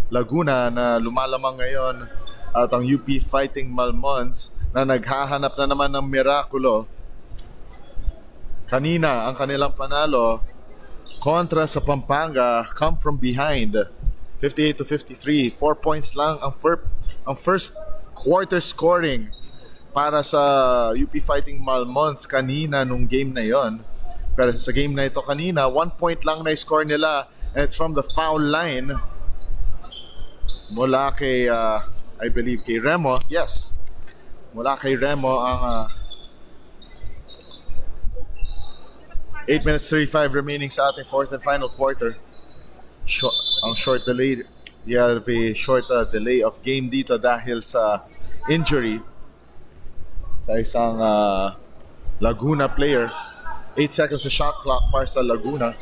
Laguna na lumalamang ngayon, at ang UP Fighting Malmons na naghahanap na naman ng mirakulo Kanina, ang kanilang panalo kontra sa Pampanga, come from behind. 58-53. 4 points lang ang first quarter scoring para sa UP Fighting Malmons kanina nung game na yon. Pero sa game na ito kanina, 1 point lang na score nila, and it's from the foul line mula kay I believe kay Remo. Yes, mula kay Remo ang 8 minutes 35 remaining sa ating fourth and final quarter. Short delay. You have a short delay of game dito dahil sa injury sa isang Laguna player. 8 seconds sa shot clock para sa Laguna.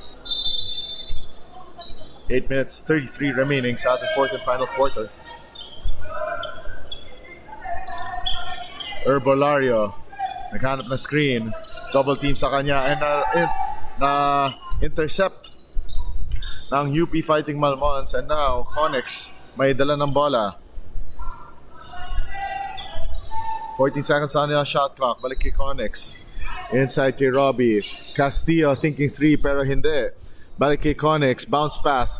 8 minutes 33 remaining sa ating fourth and final quarter. Herbolario naghanap na screen, double team sa kanya, and intercept ng UP Fighting Malmons, and now Connex may dala ng bola. 14 seconds on the shot clock. Balik kay Connex. Inside kay Robbie. Castillo thinking 3 pero hindi. Balik kay Connex. Bounce pass.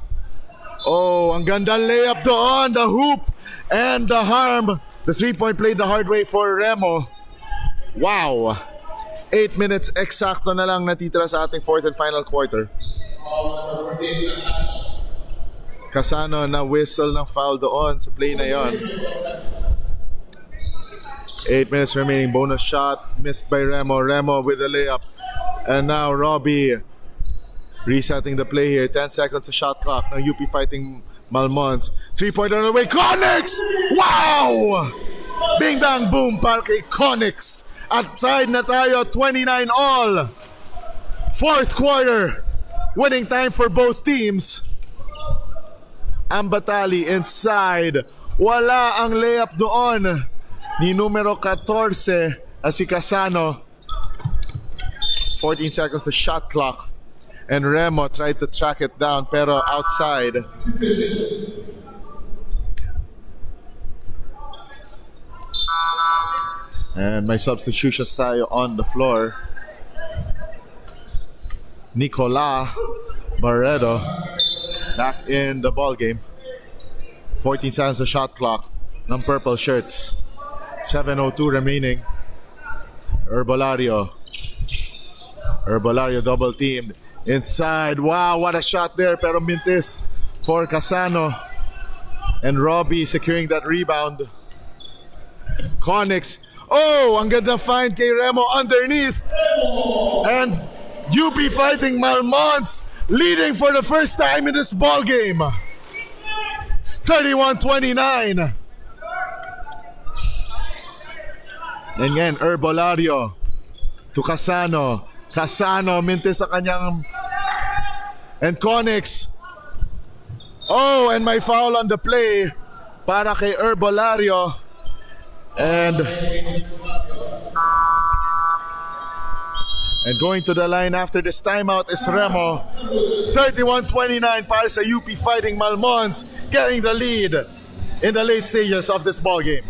Oh, ang ganda layup doon. The hoop and the harm. The 3-point play the hard way for Remo. Wow. 8 minutes eksakto na lang natitira sa ating fourth and final quarter. Casano na whistle ng foul doon sa play na yon. 8 minutes remaining. Bonus shot missed by Remo. Remo with the layup. And now Robbie resetting the play here. 10 seconds sa shot clock ng UP Fighting Malmons. 3-pointer on the way. Connex! Wow! Bing bang boom para kay Connex. At tied na tayo, 29 all. Fourth quarter. Winning time for both teams. Ambatali inside. Wala ang layup doon ni numero 14 si Casano. 14 seconds sa shot clock. And Remo tried to track it down pero outside. And may substitutions tayo on the floor. Nicola Barredo back in the ball game. 14 seconds the shot clock ng purple shirts. 7:02 remaining. Herbolario double teamed inside. Wow, what a shot there, pero mintis for Casano. And Robbie securing that rebound. Connex. Oh, ang ganda find kay Remo underneath. And UP Fighting Malmons leading for the first time in this ball game. 31-29. And again, Herbolario to Casano. Casano mintis sa kanyang, and Connex. Oh, and may foul on the play para kay Herbolario. And going to the line after this timeout is Remo. 31-29 para sa UP Fighting Malmons, getting the lead in the late stages of this ball game.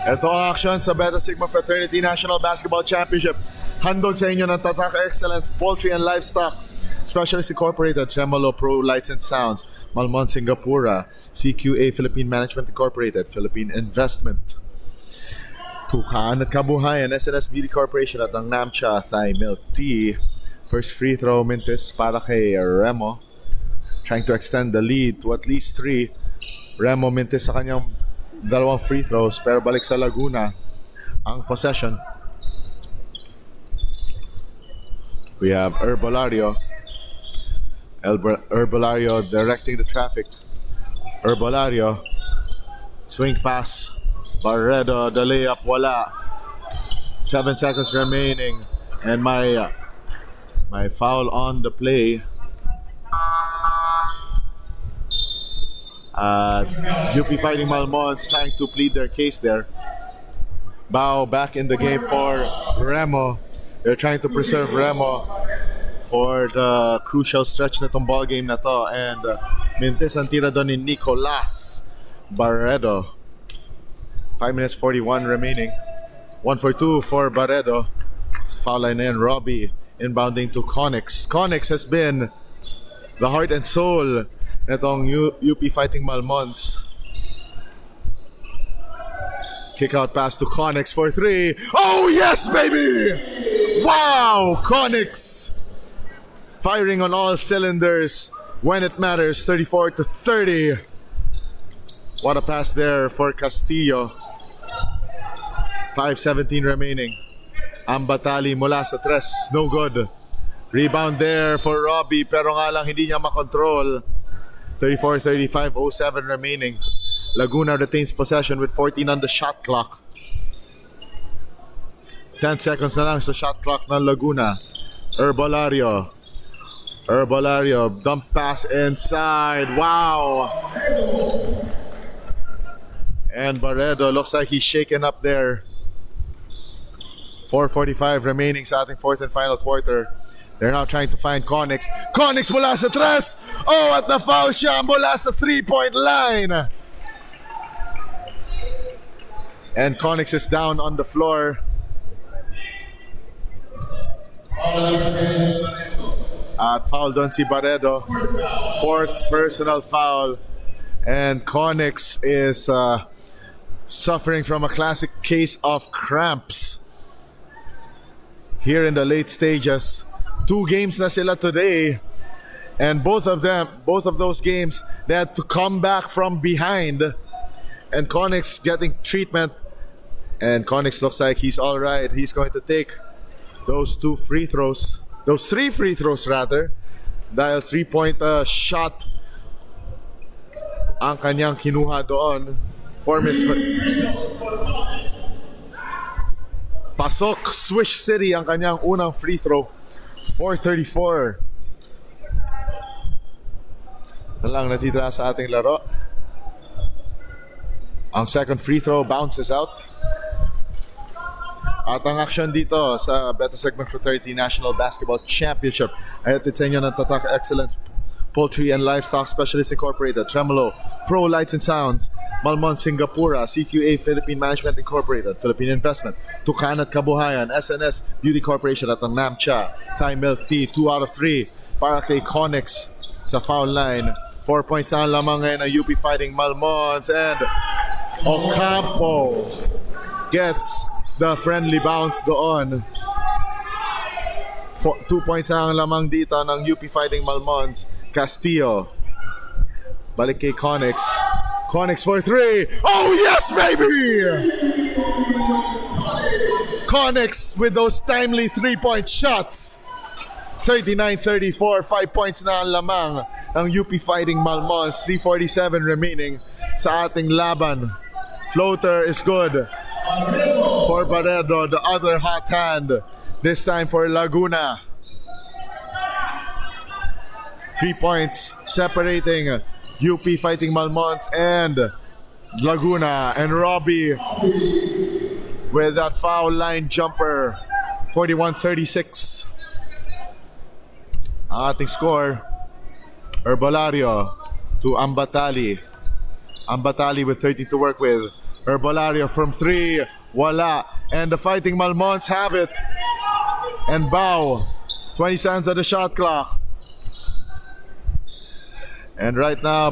Ito ang action sa Beta Sigma Fraternity National Basketball Championship. Handog sa inyo ng Tataka Excellence Poultry and Livestock Specialist Incorporated, Tremolo Pro Lights and Sounds, Malmon Singapura, CQA Philippine Management Incorporated, Philippine Investment, Tukan at Kabuhayan, SNS Beauty Corporation at ang Namcha Thai Milk Tea. First free throw mintis para kay Remo, trying to extend the lead to at least 3. Remo mintis sa kanyang dalawang free throws pero balik sa Laguna ang possession. We have Herbolario. Herbolario directing the traffic. Herbolario. Swing pass. Barredo, the layup, wala. 7 seconds remaining. And my foul on the play. UP Fighting Malmons trying to plead their case there. Bao back in the game for Remo. They're trying to preserve Remo for the crucial stretch na tong ball game na to. And mintis ang tira doon ni Nicolas Barredo. 5 minutes 41 remaining. 1 for 2 for Barredo. Sa foul line na yan, Robbie inbounding to Connex. Connex has been the heart and soul netong UP Fighting Malmons. Kick out pass to Connex for 3. Oh yes, baby! Wow, Connex firing on all cylinders when it matters. 34-30. What a pass there for Castillo. 5:17 remaining. Ambatali mula sa tres, no good. Rebound there for Robbie pero nga lang hindi niya makontrol. 34-35, 07 remaining. Laguna retains possession with 14 on the shot clock. 10 seconds na lang sa shot clock ng Laguna. Herbolario, dump pass inside. Wow! And Barredo looks like he's shaken up there. 4:45 remaining sa ating fourth and final quarter. They're now trying to find Connex. Connex mula sa tres! Oh, at na-foul siya mula sa 3-point line! And Connex is down on the floor. At foul doon si Barredo. Fourth personal foul. And Connex is suffering from a classic case of cramps here in the late stages. 2 games na sila today. And both of those games, they had to come back from behind. And Connex getting treatment. And Connex looks like he's all right. He's going to take those 3 free throws rather. Dahil 3-point shot ang kanyang kinuha doon. Pasok, Swish City ang kanyang unang free throw. 4:34 na lang natitira sa ating laro. Ang second free throw bounces out. At ang action dito sa Beta Segment Fraternity National Basketball Championship ay hatid sa inyo ng Tatak Excellence Poultry and Livestock Specialists Incorporated, Tremolo, Pro Lights and Sounds, Malmon Singapura, CQA Philippine Management Incorporated, Philippine Investment, Tukan at Kabuhayan, SNS Beauty Corporation at ang Namcha, Thai Milk Tea, 2 out of 3 para kay Connex sa foul line. 4 points na lamang ngayon ng UP Fighting Malmons, and Ocampo gets the friendly bounce doon. 2 points na lamang dito ng UP Fighting Malmons. Castillo balik kay Connex. Connex for 3. Oh yes, baby! Connex with those timely 3-point shots. 39-34, 5 points na ang lamang ng UP Fighting Malmons. 3:47 remaining sa ating laban. Floater is good for Barredo, the other hot hand, this time for Laguna. 3 points separating UP Fighting Malmons and Laguna, and Robbie with that foul line jumper. 41-36 ang ating score. Herbolario to Ambatali. Ambatali with 30 to work with. Herbolario from 3, wala. And the Fighting Malmons have it. And Bao, 20 seconds on the shot clock. And right now,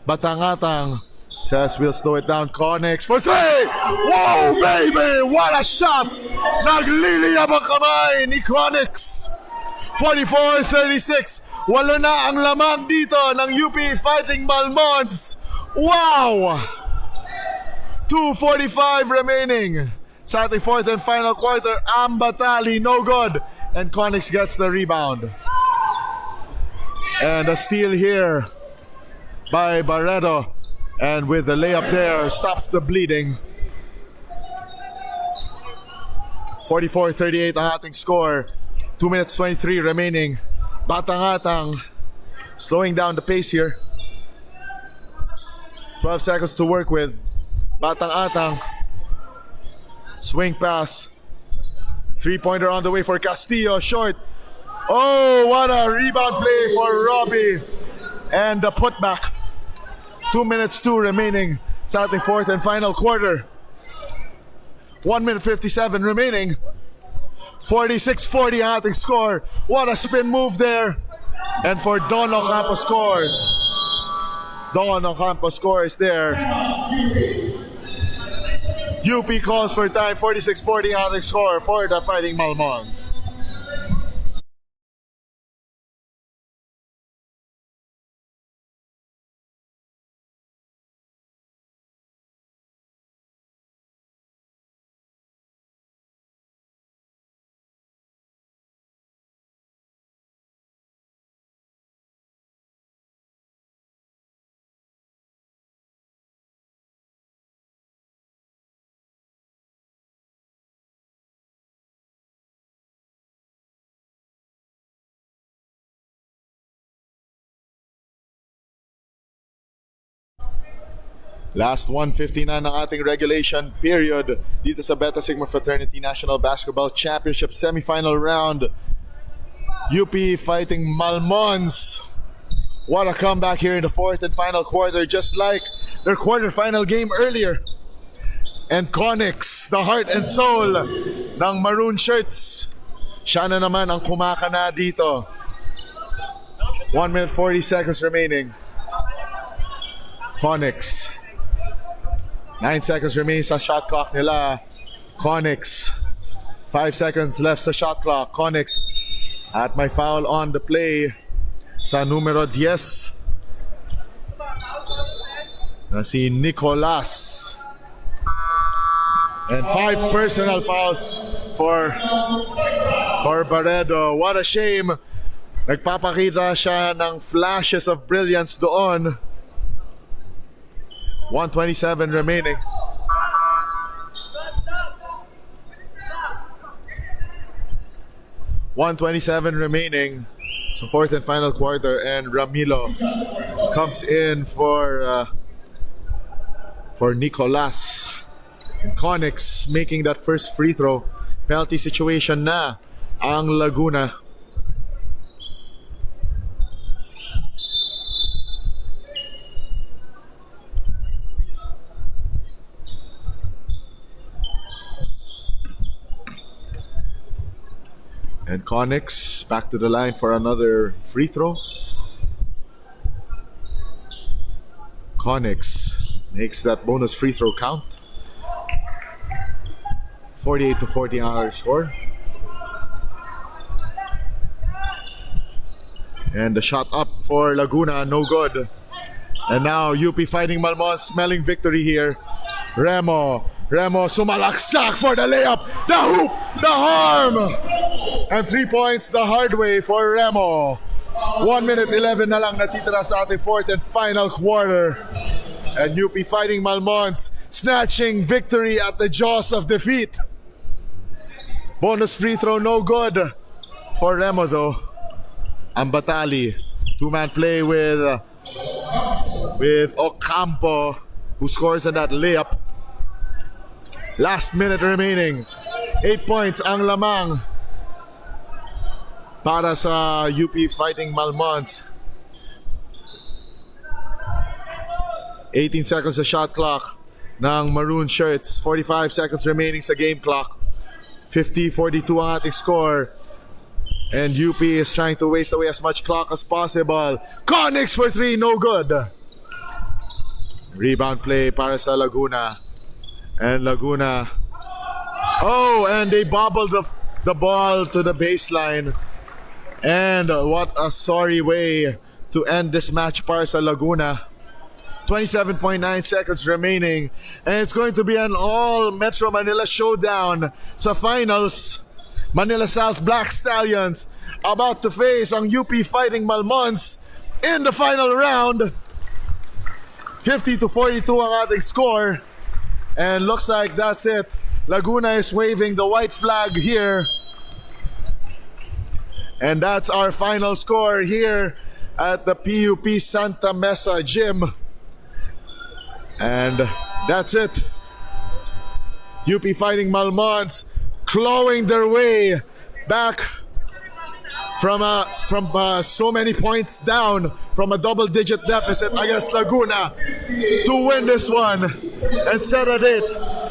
Batangatang says we'll slow it down. Connex for 3! Whoa, baby! What a shot! Nagliliyab ang kamay ni Connex. 44-36. Walo na ang lamang dito ng UP Fighting Malmons. Wow! 2:45 remaining sa ating fourth and final quarter. Ambatali, no good. And Conix gets the rebound. And a steal here by Barreto. And with the layup there, stops the bleeding. 44-38 ang ating score. 2 minutes 23 remaining. Batang-atang slowing down the pace here. 12 seconds to work with. Batang-atang. Swing pass. Three-pointer on the way for Castillo. Short. Oh, what a rebound play for Robbie. And the putback. 2 minutes 2 remaining sa ating fourth and final quarter. 1 minute 57 remaining. 46-40 ang ating score. What a spin move there. And for Don Ocampo scores. Don Ocampo scores there. UP calls for time. 46-40 ang ating score for the Fighting Malmons. Last 1:59 ng ating regulation period dito sa Beta Sigma Fraternity National Basketball Championship semifinal round. UP fighting Malmons. What a comeback here in the fourth and final quarter, just like their quarterfinal game earlier. And Conix, the heart and soul ng maroon shirts, siya na naman ang kumakana dito. 1 minute 40 seconds remaining. Conix. 9 seconds remaining sa shot clock nila. Conix. 5 seconds left sa shot clock. Conix at may foul on the play sa numero 10 na si Nicolas. And 5 personal fouls for Barreto. What a shame. Nagpapakita siya ng flashes of brilliance doon. 1:27 remaining. So fourth and final quarter, and Ramilo comes in for Nicolas. And Conix making that first free throw. Penalty situation na ang Laguna. And Conix back to the line for another free throw. Conix makes that bonus free throw count. 48-40 our score. And the shot up for Laguna, no good. And now UP fighting Malmon, smelling victory here. Remo sumalaksak for the layup. The hoop, the harm. And 3 points the hard way for Remo. 1 minute 11 na lang natitira sa ating fourth and final quarter. And UP fighting Malmons snatching victory at the jaws of defeat. Bonus free throw, no good for Remo though. Ambatali, two-man play with Ocampo, who scores on that layup. Last minute remaining. 8 points ang lamang para sa UP fighting Malmons. 18 seconds sa shot clock ng maroon shirts. 45 seconds remaining sa game clock. 50-42 ang ating score. And UP is trying to waste away as much clock as possible. Conix for 3, no good. Rebound play para sa Laguna. And Laguna. Oh, and they bobbled the ball to the baseline. And what a sorry way to end this match para sa Laguna. 27.9 seconds remaining. And it's going to be an all Metro Manila showdown sa finals. Manila South Black Stallions about to face ang UP Fighting Malmons in the final round. 50-42 ang ating score. And looks like that's it. Laguna is waving the white flag here. And that's our final score here at the PUP Santa Mesa Gym. And that's it. UP Fighting Malmons clawing their way back from so many points down from a double-digit deficit against Laguna to win this one and settle it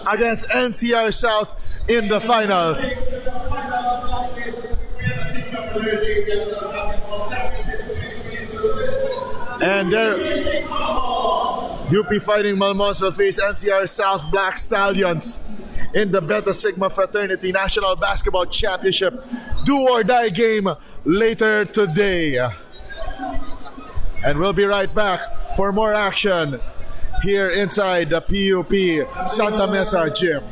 against NCR South in the finals. And there, UP Fighting Malmons will face NCR South Black Stallions in the Beta Sigma Fraternity National Basketball Championship do-or-die game later today. And we'll be right back for more action here inside the PUP Santa Mesa Gym.